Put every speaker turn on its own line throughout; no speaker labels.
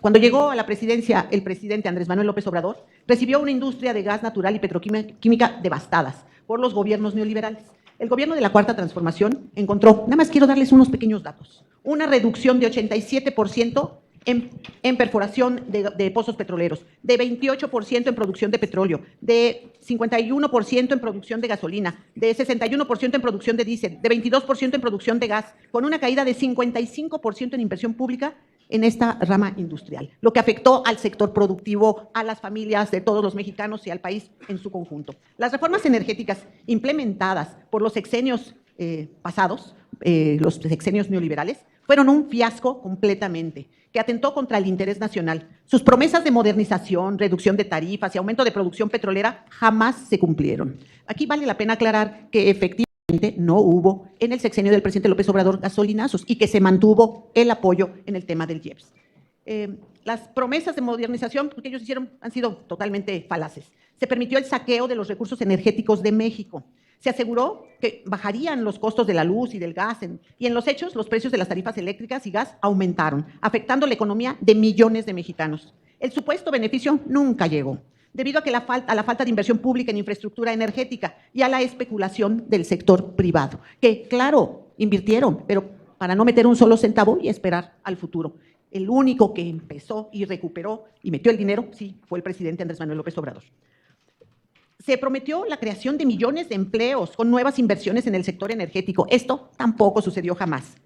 Cuando llegó a la presidencia el presidente Andrés Manuel López Obrador, recibió una industria de gas natural y petroquímica devastadas por los gobiernos neoliberales. El gobierno de la Cuarta Transformación encontró, nada más quiero darles unos pequeños datos, una reducción de 87% en perforación de pozos petroleros, de 28% en producción de petróleo, de 51% en producción de gasolina, de 61% en producción de diésel, de 22% en producción de gas, con una caída de 55% en inversión pública en esta rama industrial, lo que afectó al sector productivo, a las familias de todos los mexicanos y al país en su conjunto. Las reformas energéticas implementadas por los sexenios pasados, los sexenios neoliberales, fueron un fiasco completamente, que atentó contra el interés nacional. Sus promesas de modernización, reducción de tarifas y aumento de producción petrolera jamás se cumplieron. Aquí vale la pena aclarar que efectivamente no hubo en el sexenio del presidente López Obrador gasolinazos y que se mantuvo el apoyo en el tema del IEPS. Las promesas de modernización que ellos hicieron han sido totalmente falaces. Se permitió el saqueo de los recursos energéticos de México. Se aseguró que bajarían los costos de la luz y del gas y en los hechos los precios de las tarifas eléctricas y gas aumentaron, afectando la economía de millones de mexicanos. El supuesto beneficio nunca llegó, debido a la falta de inversión pública en infraestructura energética y a la especulación del sector privado, que claro, invirtieron, pero para no meter un solo centavo y esperar al futuro. El único que empezó y recuperó y metió el dinero, sí, fue el presidente Andrés Manuel López Obrador. Se prometió la creación de millones de empleos con nuevas inversiones en el sector energético. Esto tampoco sucedió jamás.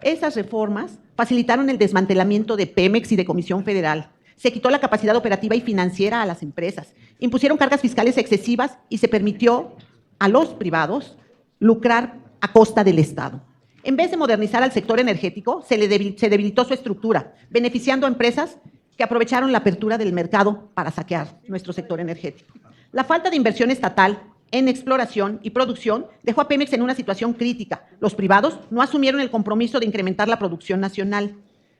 Esas reformas facilitaron el desmantelamiento de Pemex y de Comisión Federal. Se quitó la capacidad operativa y financiera a las empresas. Impusieron cargas fiscales excesivas y se permitió a los privados lucrar a costa del Estado. En vez de modernizar al sector energético, se debilitó su estructura, beneficiando a empresas que aprovecharon la apertura del mercado para saquear nuestro sector energético. La falta de inversión estatal en exploración y producción dejó a Pemex en una situación crítica. Los privados no asumieron el compromiso de incrementar la producción nacional.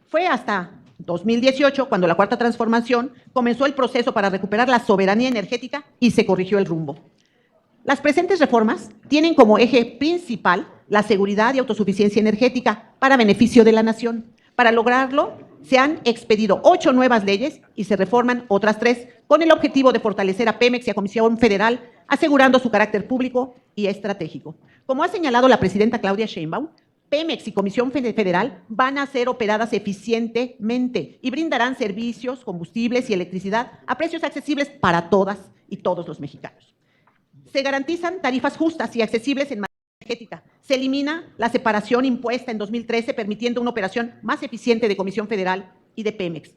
Fue hasta 2018 cuando la Cuarta Transformación comenzó el proceso para recuperar la soberanía energética y se corrigió el rumbo. Las presentes reformas tienen como eje principal la seguridad y autosuficiencia energética para beneficio de la nación. Para lograrlo, se han expedido 8 nuevas leyes y se reforman otras 3 con el objetivo de fortalecer a Pemex y a Comisión Federal, asegurando su carácter público y estratégico. Como ha señalado la presidenta Claudia Sheinbaum, Pemex y Comisión Federal van a ser operadas eficientemente y brindarán servicios, combustibles y electricidad a precios accesibles para todas y todos los mexicanos. Se garantizan tarifas justas y accesibles en materia energética. Se elimina la separación impuesta en 2013, permitiendo una operación más eficiente de Comisión Federal y de Pemex.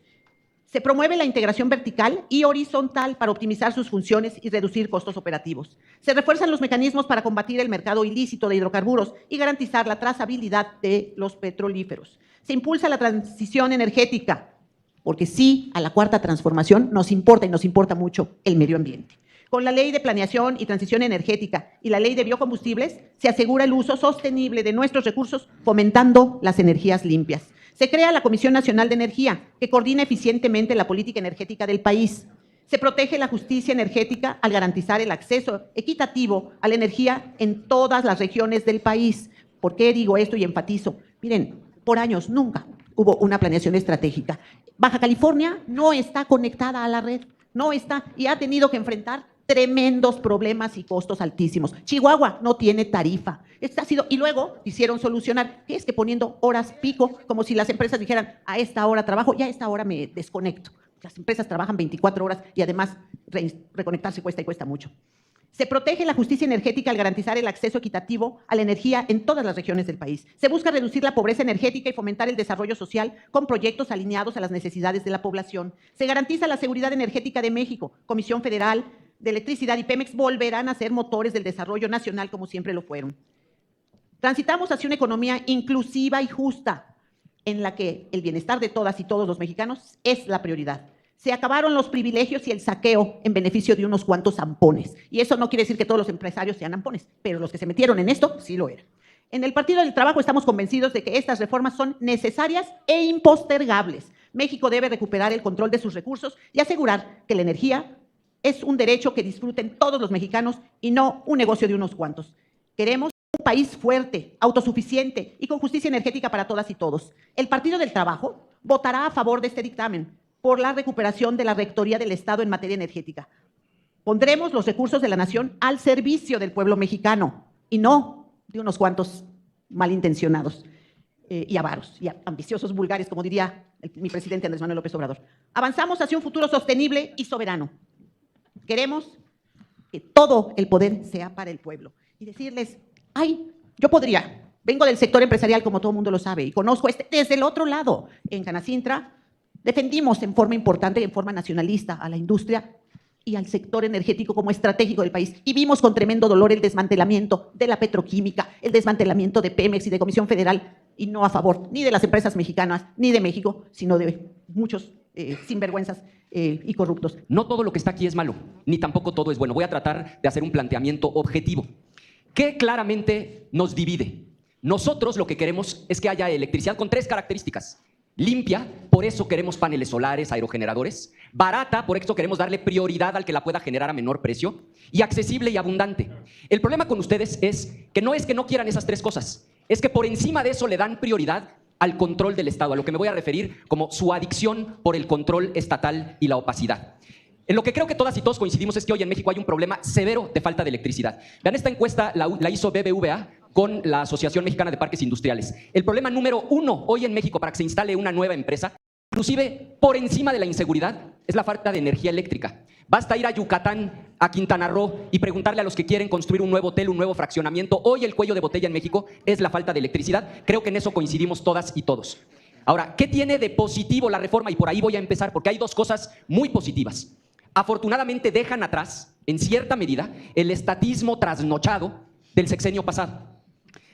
Se promueve la integración vertical y horizontal para optimizar sus funciones y reducir costos operativos. Se refuerzan los mecanismos para combatir el mercado ilícito de hidrocarburos y garantizar la trazabilidad de los petrolíferos. Se impulsa la transición energética, porque sí, a la Cuarta Transformación nos importa y nos importa mucho el medio ambiente. Con la Ley de Planeación y Transición Energética y la Ley de Biocombustibles, se asegura el uso sostenible de nuestros recursos, fomentando las energías limpias. Se crea la Comisión Nacional de Energía, que coordina eficientemente la política energética del país. Se protege la justicia energética al garantizar el acceso equitativo a la energía en todas las regiones del país. ¿Por qué digo esto y enfatizo? Miren, por años nunca hubo una planeación estratégica. Baja California no está conectada a la red, no está, y ha tenido que enfrentar tremendos problemas y costos altísimos. Chihuahua no tiene tarifa. Y luego quisieron solucionar, que es que poniendo horas pico, como si las empresas dijeran, a esta hora trabajo y a esta hora me desconecto. Las empresas trabajan 24 horas y además reconectarse cuesta y cuesta mucho. Se protege la justicia energética al garantizar el acceso equitativo a la energía en todas las regiones del país. Se busca reducir la pobreza energética y fomentar el desarrollo social con proyectos alineados a las necesidades de la población. Se garantiza la seguridad energética de México. Comisión Federal de Electricidad y Pemex volverán a ser motores del desarrollo nacional como siempre lo fueron. Transitamos hacia una economía inclusiva y justa, en la que el bienestar de todas y todos los mexicanos es la prioridad. Se acabaron los privilegios y el saqueo en beneficio de unos cuantos zampones. Y eso no quiere decir que todos los empresarios sean zampones, pero los que se metieron en esto sí lo eran. En el Partido del Trabajo estamos convencidos de que estas reformas son necesarias e impostergables. México debe recuperar el control de sus recursos y asegurar que la energía es un derecho que disfruten todos los mexicanos y no un negocio de unos cuantos. Queremos un país fuerte, autosuficiente y con justicia energética para todas y todos. El Partido del Trabajo votará a favor de este dictamen por la recuperación de la Rectoría del Estado en materia energética. Pondremos los recursos de la nación al servicio del pueblo mexicano y no de unos cuantos malintencionados y avaros y ambiciosos vulgares, como diría mi presidente Andrés Manuel López Obrador. Avanzamos hacia un futuro sostenible y soberano. Queremos que todo el poder sea para el pueblo. Y decirles, ay, yo podría, vengo del sector empresarial como todo el mundo lo sabe y conozco desde el otro lado. En Canacintra defendimos en forma importante y en forma nacionalista a la industria y al sector energético como estratégico del país. Y vimos con tremendo dolor el desmantelamiento de la petroquímica, el desmantelamiento de Pemex y de Comisión Federal, y no a favor ni de las empresas mexicanas, ni de México, sino de muchos sinvergüenzas y corruptos.
No todo lo que está aquí es malo, ni tampoco todo es bueno. Voy a tratar de hacer un planteamiento objetivo. ¿Qué claramente nos divide? Nosotros lo que queremos es que haya electricidad con 3 características. Limpia, por eso queremos paneles solares, aerogeneradores. Barata, por eso queremos darle prioridad al que la pueda generar a menor precio. Y accesible y abundante. El problema con ustedes es que no quieran esas 3 cosas. Es que por encima de eso le dan prioridad al control del Estado, a lo que me voy a referir como su adicción por el control estatal y la opacidad. En lo que creo que todas y todos coincidimos es que hoy en México hay un problema severo de falta de electricidad. Vean, esta encuesta la hizo BBVA con la Asociación Mexicana de Parques Industriales. El problema número 1 hoy en México para que se instale una nueva empresa, inclusive por encima de la inseguridad, es la falta de energía eléctrica. Basta ir a Yucatán, a Quintana Roo y preguntarle a los que quieren construir un nuevo hotel, un nuevo fraccionamiento. Hoy el cuello de botella en México es la falta de electricidad. Creo que en eso coincidimos todas y todos. Ahora, ¿qué tiene de positivo la reforma? Y por ahí voy a empezar, porque hay 2 cosas muy positivas. Afortunadamente dejan atrás, en cierta medida, el estatismo trasnochado del sexenio pasado.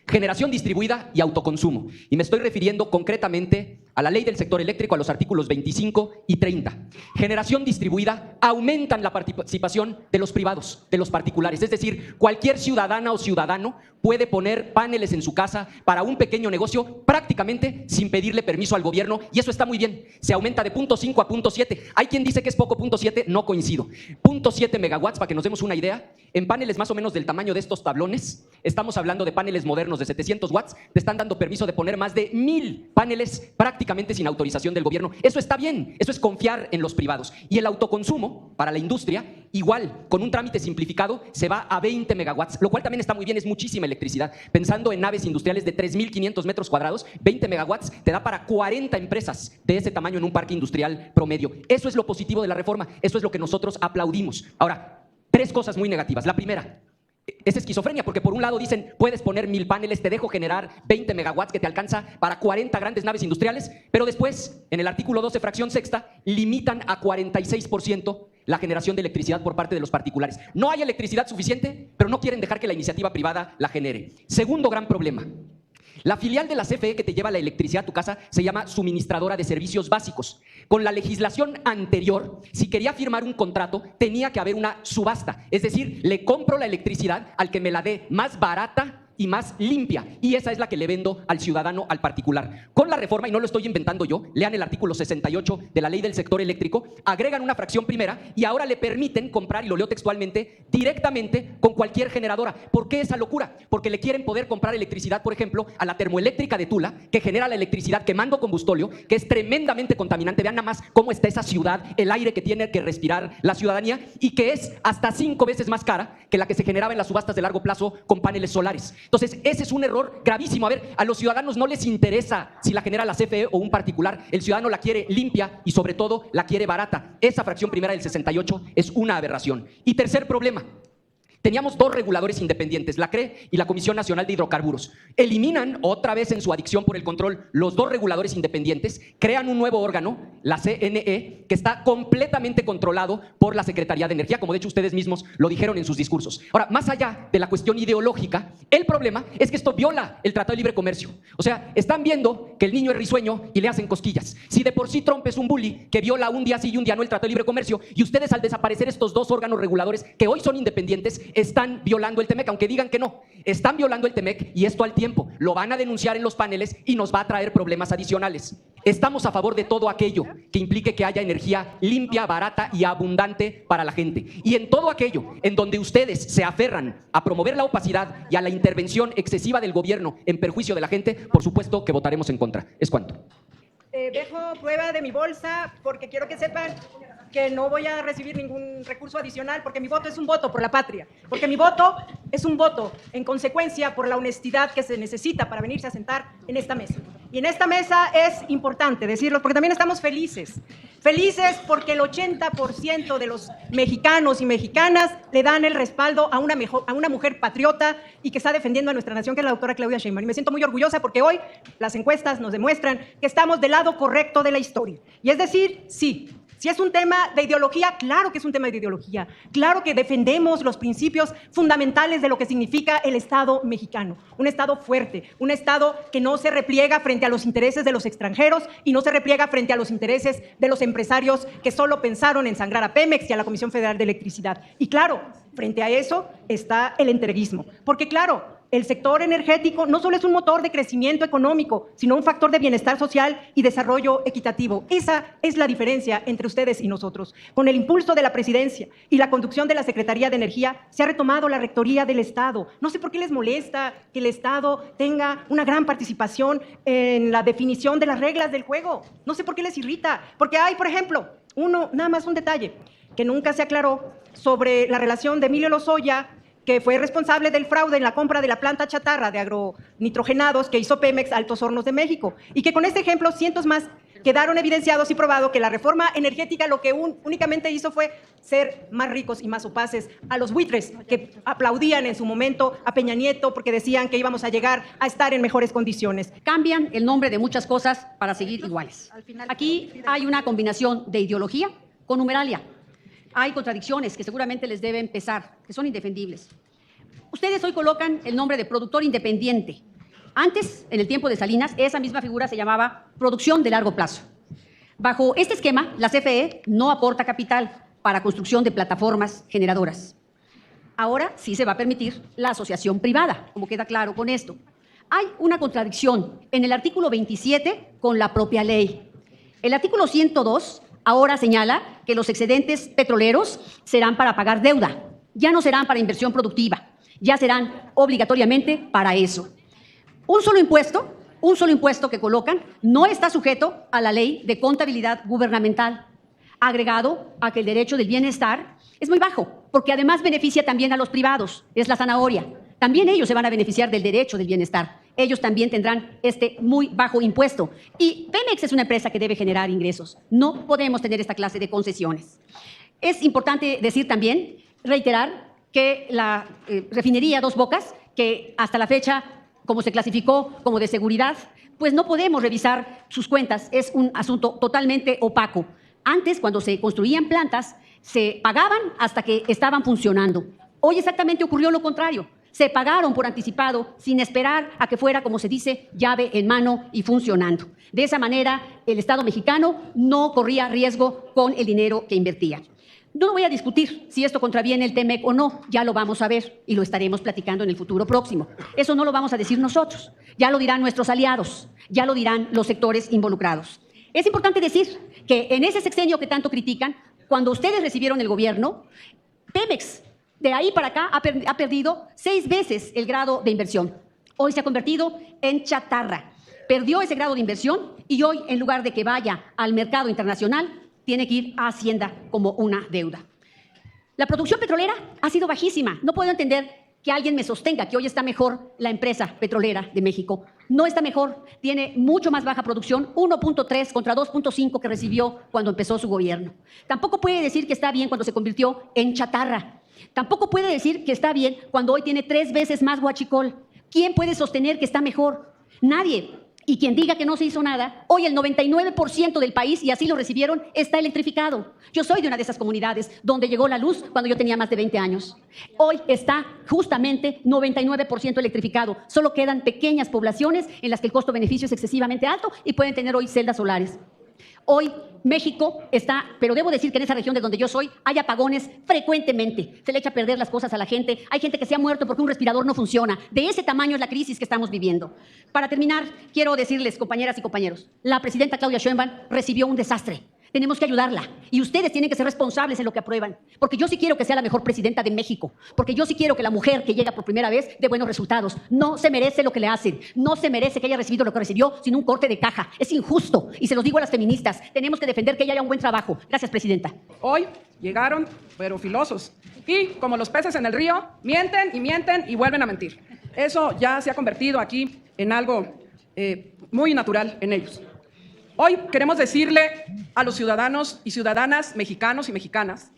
Generación distribuida y autoconsumo. Y me estoy refiriendo concretamente a la ley del sector eléctrico, a los artículos 25 y 30. Generación distribuida aumentan la participación de los privados, de los particulares. Es decir, cualquier ciudadana o ciudadano puede poner paneles en su casa para un pequeño negocio prácticamente sin pedirle permiso al gobierno, y eso está muy bien. Se aumenta de 0.5 a 0.7. Hay quien dice que es poco 0.7, no coincido. 0.7 megawatts, para que nos demos una idea, en paneles más o menos del tamaño de estos tablones, estamos hablando de paneles modernos de 700 watts, te están dando permiso de poner más de 1000 paneles prácticamente sin autorización del gobierno. Eso está bien, eso es confiar en los privados. Y el autoconsumo para la industria, igual, con un trámite simplificado, se va a 20 megawatts, lo cual también está muy bien, es muchísima electricidad. Pensando en naves industriales de 3.500 metros cuadrados, 20 megawatts te da para 40 empresas de ese tamaño en un parque industrial promedio. Eso es lo positivo de la reforma, eso es lo que nosotros aplaudimos. Ahora, 3 cosas muy negativas. La primera, es esquizofrenia, porque por un lado dicen, puedes poner 1000 paneles, te dejo generar 20 megawatts que te alcanza para 40 grandes naves industriales, pero después, en el artículo 12, fracción sexta, limitan a 46% la generación de electricidad por parte de los particulares. No hay electricidad suficiente, pero no quieren dejar que la iniciativa privada la genere. Segundo gran problema. La filial de la CFE que te lleva la electricidad a tu casa se llama Suministradora de Servicios Básicos. Con la legislación anterior, si quería firmar un contrato, tenía que haber una subasta. Es decir, le compro la electricidad al que me la dé más barata y más limpia, y esa es la que le vendo al ciudadano, al particular. Con la reforma, y no lo estoy inventando yo, lean el artículo 68 de la ley del sector eléctrico, agregan una fracción primera y ahora le permiten comprar, y lo leo textualmente, directamente con cualquier generadora. ¿Por qué esa locura? Porque le quieren poder comprar electricidad, por ejemplo, a la termoeléctrica de Tula, que genera la electricidad quemando combustóleo, que es tremendamente contaminante. Vean nada más cómo está esa ciudad, el aire que tiene que respirar la ciudadanía, y que es hasta 5 veces más cara que la que se generaba en las subastas de largo plazo con paneles solares. Entonces, ese es un error gravísimo. A ver, a los ciudadanos no les interesa si la genera la CFE o un particular. El ciudadano la quiere limpia y, sobre todo, la quiere barata. Esa fracción primera del 68 es una aberración. Y tercer problema. Teníamos 2 reguladores independientes, la CRE y la Comisión Nacional de Hidrocarburos. Eliminan, otra vez en su adicción por el control, los 2 reguladores independientes, crean un nuevo órgano, la CNE, que está completamente controlado por la Secretaría de Energía, como de hecho ustedes mismos lo dijeron en sus discursos. Ahora, más allá de la cuestión ideológica, el problema es que esto viola el Tratado de Libre Comercio. O sea, están viendo que el niño es risueño y le hacen cosquillas. Si de por sí Trump es un bully que viola un día sí y un día no el Tratado de Libre Comercio, y ustedes al desaparecer estos 2 órganos reguladores que hoy son independientes, están violando el TEMEC, aunque digan que no. Están violando el TEMEC, y esto al tiempo. Lo van a denunciar en los paneles y nos va a traer problemas adicionales. Estamos a favor de todo aquello que implique que haya energía limpia, barata y abundante para la gente. Y en todo aquello en donde ustedes se aferran a promover la opacidad y a la intervención excesiva del gobierno en perjuicio de la gente, por supuesto que votaremos en contra. Es cuanto.
Dejo prueba de mi bolsa porque quiero que sepan que no voy a recibir ningún recurso adicional porque mi voto es un voto por la patria, porque mi voto es un voto, en consecuencia, por la honestidad que se necesita para venirse a sentar en esta mesa. Y en esta mesa es importante decirlo porque también estamos felices porque el 80% de los mexicanos y mexicanas le dan el respaldo a una mujer patriota y que está defendiendo a nuestra nación, que es la doctora Claudia Sheinbaum. Y me siento muy orgullosa porque hoy las encuestas nos demuestran que estamos del lado correcto de la historia. Y es decir, sí. Si es un tema de ideología, claro que es un tema de ideología. Claro que defendemos los principios fundamentales de lo que significa el Estado mexicano. Un Estado fuerte, un Estado que no se repliega frente a los intereses de los extranjeros y no se repliega frente a los intereses de los empresarios que solo pensaron en sangrar a Pemex y a la Comisión Federal de Electricidad. Y claro, frente a eso está el entreguismo. Porque claro, el sector energético no solo es un motor de crecimiento económico, sino un factor de bienestar social y desarrollo equitativo. Esa es la diferencia entre ustedes y nosotros. Con el impulso de la presidencia y la conducción de la Secretaría de Energía, se ha retomado la rectoría del Estado. No sé por qué les molesta que el Estado tenga una gran participación en la definición de las reglas del juego. No sé por qué les irrita. Porque hay, por ejemplo, nada más un detalle que nunca se aclaró sobre la relación de Emilio Lozoya, que fue responsable del fraude en la compra de la planta chatarra de agronitrogenados que hizo Pemex Altos Hornos de México, y que con este ejemplo cientos más quedaron evidenciados y probado que la reforma energética lo que únicamente hizo fue ser más ricos y más opaces a los buitres que aplaudían en su momento a Peña Nieto porque decían que íbamos a llegar a estar en mejores condiciones.
Cambian el nombre de muchas cosas para seguir iguales. Aquí hay una combinación de ideología con numeralia. Hay contradicciones que seguramente les deben pesar, que son indefendibles. Ustedes hoy colocan el nombre de productor independiente. Antes, en el tiempo de Salinas, esa misma figura se llamaba producción de largo plazo. Bajo este esquema, la CFE no aporta capital para construcción de plataformas generadoras. Ahora sí se va a permitir la asociación privada, como queda claro con esto. Hay una contradicción en el artículo 27 con la propia ley. El artículo 102 ahora señala que los excedentes petroleros serán para pagar deuda, ya no serán para inversión productiva, ya serán obligatoriamente para eso. Un solo impuesto que colocan no está sujeto a la ley de contabilidad gubernamental, agregado a que el derecho del bienestar es muy bajo, porque además beneficia también a los privados, es la zanahoria. También ellos se van a beneficiar del derecho del bienestar. Ellos también tendrán este muy bajo impuesto. Y Pemex es una empresa que debe generar ingresos. No podemos tener esta clase de concesiones. Es importante decir también, reiterar, que la refinería Dos Bocas, que hasta la fecha, como se clasificó como de seguridad, pues no podemos revisar sus cuentas. Es un asunto totalmente opaco. Antes, cuando se construían plantas, se pagaban hasta que estaban funcionando. Hoy exactamente ocurrió lo contrario. Se pagaron por anticipado sin esperar a que fuera, como se dice, llave en mano y funcionando. De esa manera, el Estado mexicano no corría riesgo con el dinero que invertía. No voy a discutir si esto contraviene el TEMEC o no, ya lo vamos a ver y lo estaremos platicando en el futuro próximo. Eso no lo vamos a decir nosotros, ya lo dirán nuestros aliados, ya lo dirán los sectores involucrados. Es importante decir que en ese sexenio que tanto critican, cuando ustedes recibieron el gobierno, Pemex de ahí para acá ha perdido 6 veces el grado de inversión. Hoy se ha convertido en chatarra. Perdió ese grado de inversión y hoy, en lugar de que vaya al mercado internacional, tiene que ir a Hacienda como una deuda. La producción petrolera ha sido bajísima. No puedo entender que alguien me sostenga que hoy está mejor la empresa petrolera de México. No está mejor, tiene mucho más baja producción, 1.3 contra 2.5 que recibió cuando empezó su gobierno. Tampoco puede decir que está bien cuando se convirtió en chatarra. Tampoco puede decir que está bien cuando hoy tiene 3 veces más huachicol. ¿Quién puede sostener que está mejor? Nadie. Y quien diga que no se hizo nada, hoy el 99% del país, y así lo recibieron, está electrificado. Yo soy de una de esas comunidades donde llegó la luz cuando yo tenía más de 20 años. Hoy está justamente 99% electrificado. Solo quedan pequeñas poblaciones en las que el costo-beneficio es excesivamente alto y pueden tener hoy celdas solares. Hoy México está, pero debo decir que en esa región de donde yo soy hay apagones frecuentemente. Se le echa a perder las cosas a la gente. Hay gente que se ha muerto porque un respirador no funciona. De ese tamaño es la crisis que estamos viviendo. Para terminar, quiero decirles, compañeras y compañeros, la presidenta Claudia Sheinbaum recibió un desastre. Tenemos que ayudarla. Y ustedes tienen que ser responsables en lo que aprueban. Porque yo sí quiero que sea la mejor presidenta de México. Porque yo sí quiero que la mujer que llega por primera vez dé buenos resultados. No se merece lo que le hacen. No se merece que haya recibido lo que recibió sin un corte de caja. Es injusto. Y se los digo a las feministas. Tenemos que defender que ella haya un buen trabajo. Gracias, presidenta.
Hoy llegaron, pero filosos. Y como los peces en el río, mienten y vuelven a mentir. Eso ya se ha convertido aquí en algo muy natural en ellos. Hoy queremos decirle a los ciudadanos y ciudadanas mexicanos y mexicanas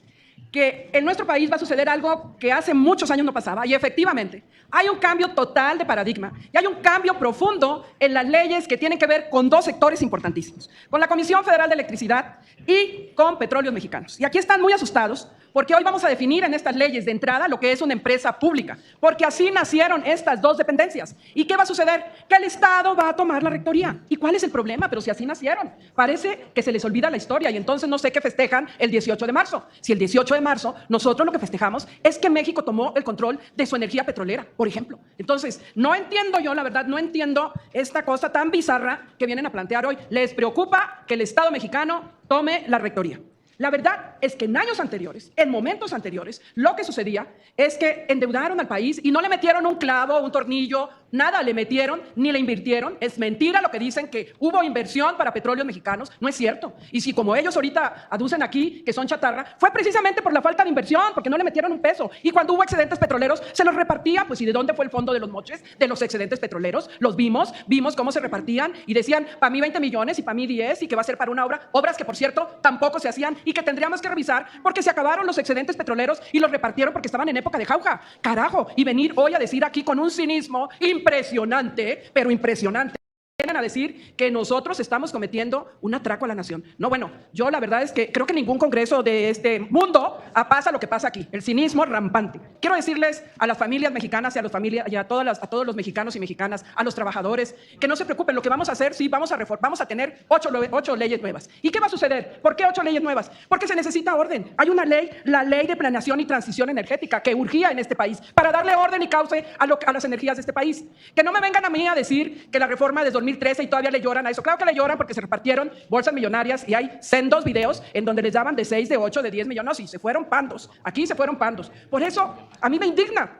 que en nuestro país va a suceder algo que hace muchos años no pasaba, y efectivamente hay un cambio total de paradigma y hay un cambio profundo en las leyes que tienen que ver con dos sectores importantísimos, con la Comisión Federal de Electricidad y con Petróleos Mexicanos. Y aquí están muy asustados porque hoy vamos a definir en estas leyes de entrada lo que es una empresa pública, porque así nacieron estas dos dependencias. ¿Y qué va a suceder? Que el Estado va a tomar la rectoría. ¿Y cuál es el problema? Pero si así nacieron. Parece que se les olvida la historia y entonces no sé qué festejan el 18 de marzo. Si el 18 de marzo nosotros lo que festejamos es que México tomó el control de su energía petrolera, por ejemplo. Entonces, no entiendo yo, la verdad, no entiendo esta cosa tan bizarra que vienen a plantear hoy. Les preocupa que el Estado mexicano tome la rectoría. La verdad es que en años anteriores, en momentos anteriores, lo que sucedía es que endeudaron al país y no le metieron un clavo, un tornillo, nada le metieron ni le invirtieron. Es mentira lo que dicen que hubo inversión para Petróleos Mexicanos, no es cierto. Y si como ellos ahorita aducen aquí que son chatarra, fue precisamente por la falta de inversión, porque no le metieron un peso. Y cuando hubo excedentes petroleros, se los repartía, pues ¿y de dónde fue el fondo de los moches de los excedentes petroleros? Los vimos cómo se repartían y decían, para mí 20 millones y para mí 10 y que va a ser para una obra, obras que por cierto tampoco se hacían y que tendríamos que revisar porque se acabaron los excedentes petroleros y los repartieron porque estaban en época de jauja. Carajo, y venir hoy a decir aquí con un cinismo impresionante, pero impresionante, vienen a decir que nosotros estamos cometiendo un atraco a la nación. No, bueno, yo la verdad es que creo que ningún congreso de este mundo pasa lo que pasa aquí, el cinismo rampante. Quiero decirles a las familias mexicanas y a todos los mexicanos y mexicanas, a los trabajadores, que no se preocupen, lo que vamos a hacer, sí, vamos a tener 8 leyes nuevas. ¿Y qué va a suceder? ¿Por qué 8 leyes nuevas? Porque se necesita orden. Hay una ley, la Ley de Planeación y Transición Energética, que urgía en este país para darle orden y cauce a las energías de este país. Que no me vengan a mí a decir que la reforma de 2013 y todavía le lloran a eso. Claro que le lloran porque se repartieron bolsas millonarias y hay sendos videos en donde les daban de 6, de 8, de 10 millones y se fueron pandos. Aquí se fueron pandos. Por eso a mí me indigna.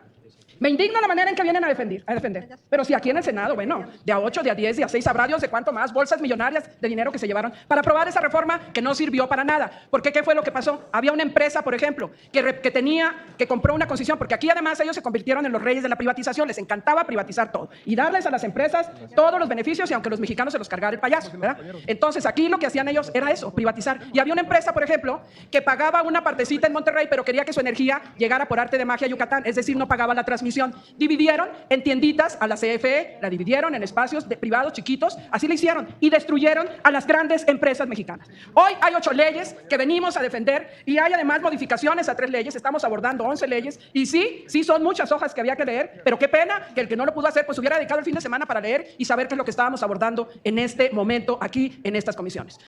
Me indigna la manera en que vienen a defender. Pero si aquí en el Senado, bueno, de a 8, de a 10, de a 6, sabrá Dios de cuánto más bolsas millonarias de dinero que se llevaron para aprobar esa reforma que no sirvió para nada. Porque ¿qué fue lo que pasó? Había una empresa, por ejemplo, que compró una concesión, porque aquí además ellos se convirtieron en los reyes de la privatización, les encantaba privatizar todo y darles a las empresas todos los beneficios y aunque los mexicanos se los cargara el payaso, ¿verdad? Entonces aquí lo que hacían ellos era eso, privatizar. Y había una empresa, por ejemplo, que pagaba una partecita en Monterrey, pero quería que su energía llegara por arte de magia a Yucatán, es decir, no pagaba la transmisión. Dividieron en tienditas a la CFE, la dividieron en espacios privados chiquitos, así lo hicieron y destruyeron a las grandes empresas mexicanas. Hoy hay 8 leyes que venimos a defender y hay además modificaciones a 3 leyes, estamos abordando 11 leyes y sí son muchas hojas que había que leer, pero qué pena que el que no lo pudo hacer pues hubiera dedicado el fin de semana para leer y saber qué es lo que estábamos abordando en este momento aquí en estas comisiones.